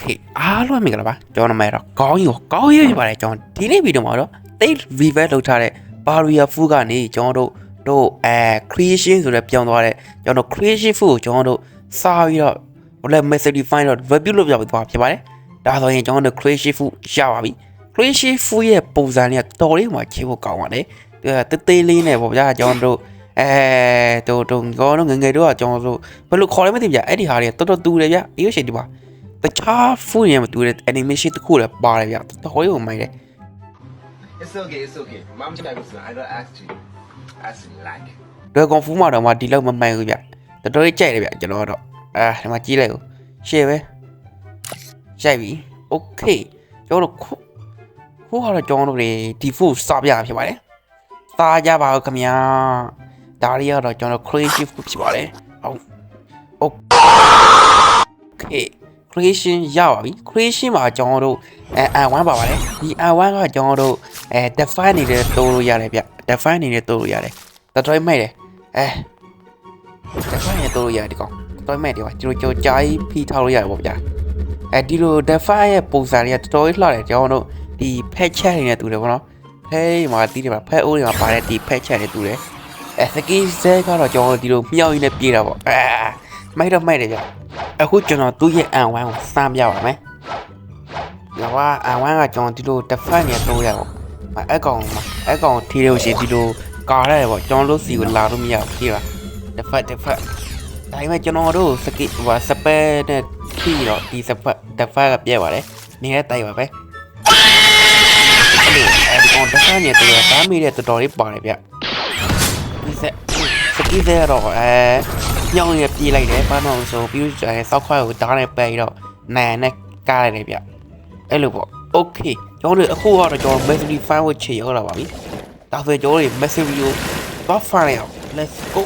Okay အားလုံးမင်္ဂလာပါကျွန်တော်နာမည်တော့ကောင်းရေးဖြစ်ပါတယ်ကျွန်တော်ဒီနေ့ဗီဒီယိုမှာတော့ State Reverse လုပ်ထားတဲ့ Barrier Food ကနေကျွန်တော်တို့ creation ဆိုတဲ့ပြောင်းသွားတဲ့ကျွန်တော် creation food ကိုကျွန်တော်တို့စာပြီးတော့ message define တော့ review လုပ်ပြသွားဖြစ်ပါတယ်ဒါဆိုရင်ကျွန်တော်တို့ creation food ရပါပြီ creation food ရဲ့ပုံစံလေးကတော်လေးမှာချေဖို့ကောင်းပါတယ်တေးသေးလေးနဲ့ပေါ့ဗျာကျွန်တော်တို့ကောင်းတော့ငငယ်တော့ကျွန်တော်တို့ဘယ်လိုခေါ်လဲမသိဘူးဗျအဲ့ဒီဟာတွေကတော်တူတယ်ဗျအေးရှင်ဒီပါတခြား food ရမတူတဲ့ animation တစ်ခုလည်းပါတယ်ဗျတော်ရုံမိုင်းတယ် It's okay. Mom just like I don't ask you like. လွယ်ကွန်ဖူးမှာတော့မှဒီလောက်မမှန်ဘူးဗျတော်တော်ကြိုက်တယ်ဗျကျွန်တော်တော့ဒီမှာကြီးလိုက်ဦးရှေ့ပဲရိုက်ပြီ okay ကျွန်တော်တို့ခုကတော့ကျွန်တော်တို့ဒီ food စပြဖြစ်ပါတယ်စားကြပါဦးခင်ဗျာဒါရီကတော့ကျွန်တော် creative food ဖြစ်ပါတယ်ဟုတ် okay creation ရပါပြီ creation မှာကျွန်တော်တို့R1 ပါပါတယ်ဒီ R1 ကကျွန်တော်တို့define နေတဲ့တိုးလို့ရတယ်ဗျ define နေတဲ့တိုးလို့ရတယ်တော်တော်မိုက်တယ်define နဲ့တိုးလို့ရတယ်ဒီကောင်တော်တော်မိုက်တယ်ကွာဒီလိုကြော်ကြားကြီးဖိထားလို့ရတယ်ပေါ့ဗျာဒီလို define ရဲ့ပုံစံလေးကတော်တော်လှတယ်ကျွန်တော်တို့ဒီ patch chat တွေနဲ့တူတယ်ပေါ့နော်ဖဲမှာတီးတယ်ပါဖဲအိုးတွေမှာပါတဲ့ဒီ patch chat တွေတူတယ်skill set ကတော့ကျွန်တော်ဒီလိုမြောက်ရင်းနဲ့ပြေးတာပေါ့မိုက်တော့မိုက်တယ်ဗျအခုကျွန်တော်သူ့ရဲ့ R1 ကိုစမ်းပြပါမယ်။ဒါက R1 ကကျွန်တော်ဒီလို define နဲ့တိုးရပေါ့။အကောင်ထိလို့ရှိရင်ဒီလိုကာရတယ်ပေါ့ကျွန်တော်တို့စီကိုလာလို့မရဘူးကြည့်ပါ define ဒါပေမဲ့ကျွန်တော်တို့ skill စပယ်နဲ့ထိတော့ဒီ define ကပြည့်ပါတယ်။နေနဲ့တိုက်ပါပဲ။ဒီကောင် define နဲ့တိုးရတာမိတဲ့တော်တော်လေးပါတယ်ဗျ။ဒီskill set တော့ညောင်းရပြေးလိုက်တယ်ဘာမှမဆိုပြီးတော့စောက်ခွားကိုဓာတ်နဲ့ပဲတော့နိုင်နဲ့ကားလိုက်တယ်ဗျအဲ့လိုပေါ့ okay ကျွန်တော်တို့အခုကတော့ကျွန်တော် message file ကိုချိန်ရောက်လာပါပြီဒါဆိုရင်ကျွန်တော်တို့ message ကိုတော့ file ရအောင် let's go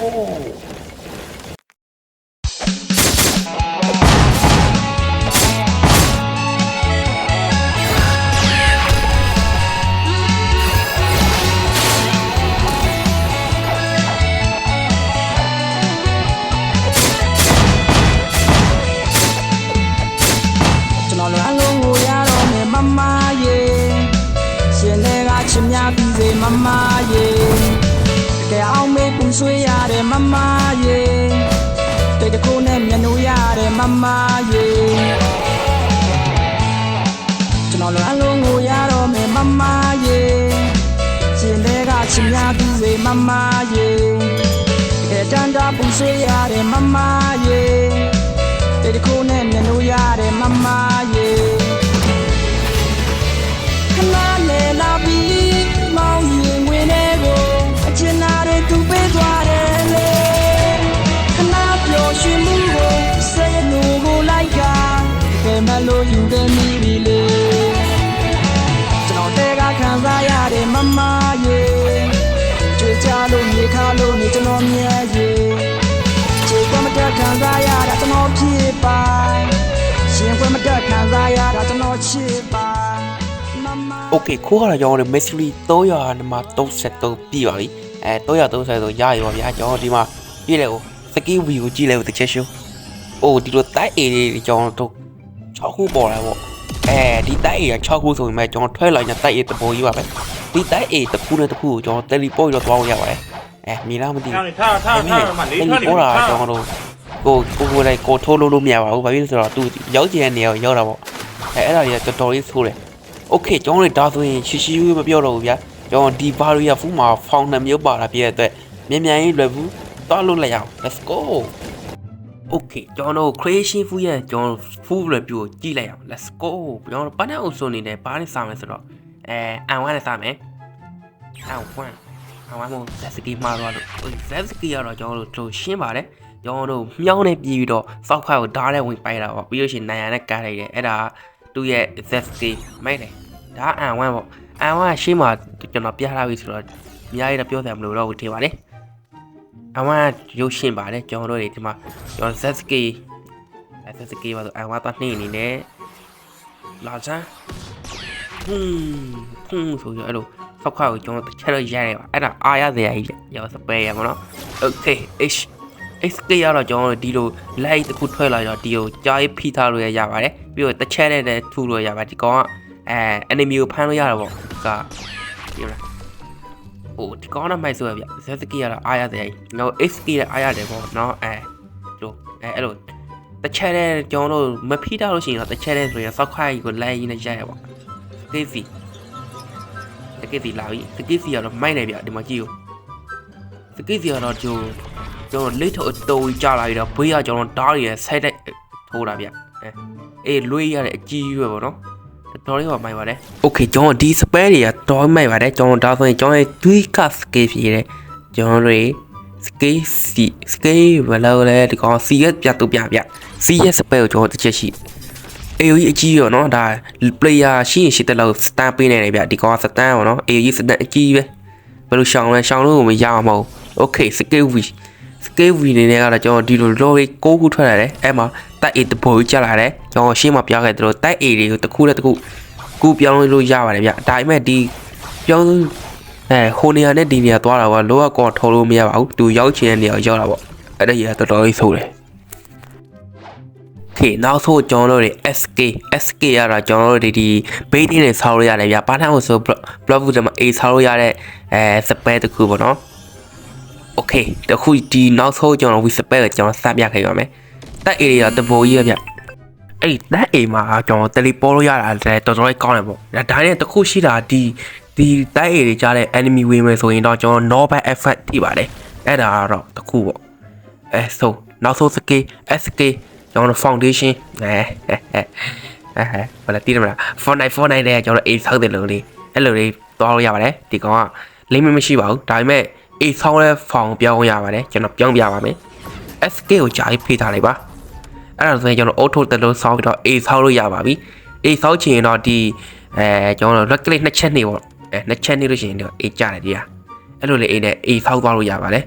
Mama yeah, cái áo mê cũng xuôi ya để mama yeah, để cái cô nem nhà nuôi ya để mama yeah, cho nó là luôn ngồi ya đó mẹ mama yeah, xin để cả chim ya đi về mama yeah, cái chân đó cũng xuôi ya để mama yeah, để cái cô nem nhà nuôi ya để mama yeah, khana ne la bi mau nhìn nguyên ego trên nào để tu bê doa để lên khana biểu xuyên muro sẽ nụ hồ lại cả để mà lo yêu để mi đi lên cho nó để cả khán giả ya để mama yeah chơi cha luôn như khá luôn như cho nó nhẹ yeah chơi qua mặt đất khán giả ya đã cho nó chia bài xuyên qua mặt đất khán giả ya đã cho nó chia bài okay ခုကတော့ကျွန်တော်တို့ mystery 300မှာ33ပြပါပြီ330ရရပါဗျာကျွန်တော်ဒီမှာပြည့်လေကို skill view ကိုကြည့်လေကိုတစ်ချက်ရှုဒီလိုတိုက် A တွေကျွန်တော်တို့6ခုပေါ်လာပေါ့ဒီတိုက် A က6ခုဆိုရင်မဲ့ကျွန်တော်ထွက်လာညတိုက် A တပေါ်ကြီးပါပဲဒီတိုက် A တစ်ခုနဲ့တစ်ခုကိုကျွန်တော် teleport တော့သွားလို့ရပါတယ်မြင်လားမသိဘူးထားမှာလေးထွက်နေပေါ်လာကျွန်တော်တို့ကိုလိုက်ကိုထိုးလို့မရပါဘူးဘာဖြစ်လို့ဆိုတော့သူရောက်ကျင်တဲ့နေရာကိုရောက်တာပေါ့အဲ့ဒါတွေကတော်တော်လေးဆိုးတယ်okay ကျွန်တော်တို့ဒါဆိုရင်ရှိမပြောတော့ဘူးဗျာကျွန်တော်ဒီ barrier food မှာ found နှမျိုးပါတာပြည့်တဲ့အတွက်မြန်ကြီးလွယ်ဘူးသွားလို့လိုက်အောင် let's go okay ကျွန်တော်တို့ creation food ရဲ့ကျွန်တော် food review ကိုကြည့်လိုက်အောင် let's go ကျွန်တော်တို့ဘာနဲ့အုပ်စုံနေတယ်ဘာနဲ့စားမလဲဆိုတော့R1 နဲ့စားမယ်R1 မို့ Zesky မှာတော့Zesky ကတော့ကျွန်တော်တို့ရှင်းပါတယ်ကျွန်တော်တို့မြောင်းနေပြီးတော့ software ကိုဓာတ်နဲ့ဝင်ပိုက်တာပေါ့ပြီးလို့ရှိရင်နိုင်ရနဲ့ကားလိုက်တယ်အဲ့ဒါသူ့ရဲ့ Zesky မိုက်တယ်ဒါ R1 ပေါ့ R1 ကရှင်းမှာကျွန်တော်ပြထားပြီဆိုတော့အများကြီးတော့ပြောစရာမလိုတော့ဘူးထင်ပါတယ် R1 ရုပ်ရှင်းပါတယ်ကျွန်တော်တို့ဒီမှာကျွန်တော် Zesky ပါဆို R1 တော့နှိမ့်နေတယ်လာစမ်းဆိုရအဲ့လိုဖောက်ခွာကိုကျွန်တော်တစ်ချက်တော့ရိုက်ရပါအဲ့ဒါအားရစရာကြီးရောစပယ်ရပါတော့ okay XK ကတော့ကျွန်တော်တို့ဒီလို light တစ်ခုထွက်လာတော့ဒီကိုကြားရေးဖိထားလို့ရပါတယ်ပြီးတော့တစ်ချက်နဲ့ထူလို့ရပါတယ်ဒီကောင်ကenemy ကိုဖမ်းလို့ရတော့ပေါ့ကဒီလားဟိုဒီကောင်ကမိုက်ဆိုရဗျ ZK ကတော့အားရတယ်နော် XK လည်းအားရတယ်ပေါ့နော်လို့အဲ့လိုတစ်ချက်နဲ့ကျွန်တော်တို့မဖိထားလို့ရှိရင်တော့တစ်ချက်နဲ့ဆိုရင်စောက်ခိုင်းကိုလိုက်ရင်းနဲ့ရရပေါ့ KC လာပြီ KC ကတော့မိုက်နေဗျဒီမှာကြည့်ဦး KC ကတော့ကျွန်တော်လက်ထော်အတူကြာလာပြီးတော့ဘေးကကျွန်တော်ဓာတ်ရဆက်တဲ့ထိုးတာဗျအေးလွေးရတဲ့အကြီးရွယ်ပေါ့နော်တော်လေးပါမိုက်ပါတယ်โอเคကျွန်တော်ဒီ spare တွေကတော်မိုက်ပါတယ်ကျွန်တော်ဒါဆိုရင်ကျွန်တော်ရဲ့ tweak scale ဖြစ်ရဲကျွန်တော်တွေ scale ဘယ်လိုလဲဒီကောင် CS ပြတူပြ CS spare ကိုကျွန်တော်တစ်ချက်ရှိAOE အကြီးရောနော်ဒါ player ရှိရင်ရှိတဲ့လောက် stun ပေးနေတယ်ဗျဒီကောင် stun ပေါ့နော် AOE stun အကြီးပဲဘယ်လိုရှောင်းလဲရှောင်းလို့မရအောင်မဟုတ် okay scale V နေနဲ့ကတော့ကျွန်တော်ဒီလို lorry 6ခုထွက်လာတယ်အဲ့မှာတိုက် A တပိုးကျလာတယ်ကျွန်တော်ရှင်းမပြခဲ့သလိုတိုက် A တွေကိုတစ်ခုနဲ့တစ်ခုကူပြောင်းလို့ရပါတယ်ဗျဒါပေမဲ့ဒီပြောင်းဟိုနေရာနဲ့ဒီနေရာသွားတာကလောကကောထော်လို့မရပါဘူးသူရောက်ချင်တဲ့နေရာရောက်တာပေါ့အဲ့ဒါကြီးကတော်တော်လေးဆိုးတယ်နောက်ဆုံးကျွန်တော်တို့တွေ SK ရတာကျွန်တော်တို့ဒီ bait နဲ့ဆောက်လို့ရတယ်ဗျဘာမှမဆို block တွေမှာ A ဆောက်လို့ရတဲ့spare တခုပေါ့နော် okay တခုဒီနောက်ဆုံးကျွန်တော် spare ကိုကျွန်တော်စပြခဲ့ပါမယ်တက် area တပိုးကြီးဗျအဲ့တက် A မှာကျွန်တော် teleport လို့ရတာလည်းတော်တော်လေးကောင်းတယ်ပေါ့ဒါနဲ့တခုရှိတာဒီတက် A တွေကြားတဲ့ enemy ဝင်မယ်ဆိုရင်တော့ကျွန်တော် normal effect ထိပါတယ်အဲ့ဒါကတော့တခုပေါ့ဆိုနောက်ဆုံး SKကျွန်တော် foundation ဘာလဲတည်တယ်မလား Fortnite တဲ့ကျွန်တော် A ဆောက်တယ်လို့လေအဲ့လိုလေးသွားလို့ရပါတယ်ဒီကောင်က limit မရှိပါဘူးဒါပေမဲ့ A ဆောက်တဲ့ form ပြောင်းရပါတယ်ကျွန်တော်ပြောင်းပြပါမယ် SK ကိုကြာပြီးဖိထားလိုက်ပါအဲ့ဒါဆိုရင်ကျွန်တော် auto တလုံးဆောက်ပြီးတော့ A ဆောက်လို့ရပါပြီ A ဆောက်ချင်ရင်တော့ဒီကျွန်တော် right click နှစ်ချက်နေပေါ့နှစ်ချက်နေလို့ရှိရင်တော့ A ကြာတယ်ဒီဟာအဲ့လိုလေ A နဲ့ A ဆောက်သွားလို့ရပါတယ်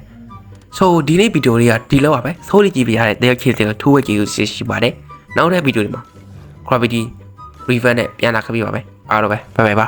ဆိုဒီနေ့ဗီဒီယိုလေးကဒီလောက်ပါပဲဆိုးလေးကြည့်ပြရတဲ့တယောက်ချင်းစီကိုထိုးဝဲကြည့်လို့ရှိပါတယ်နောက်တဲ့ဗီဒီယိုတွေမှာ gravity revert နဲ့ပြန်လာခဲ့ပြပါမယ်အားတော့ပဲဘိုင်ဘိုင်ပါ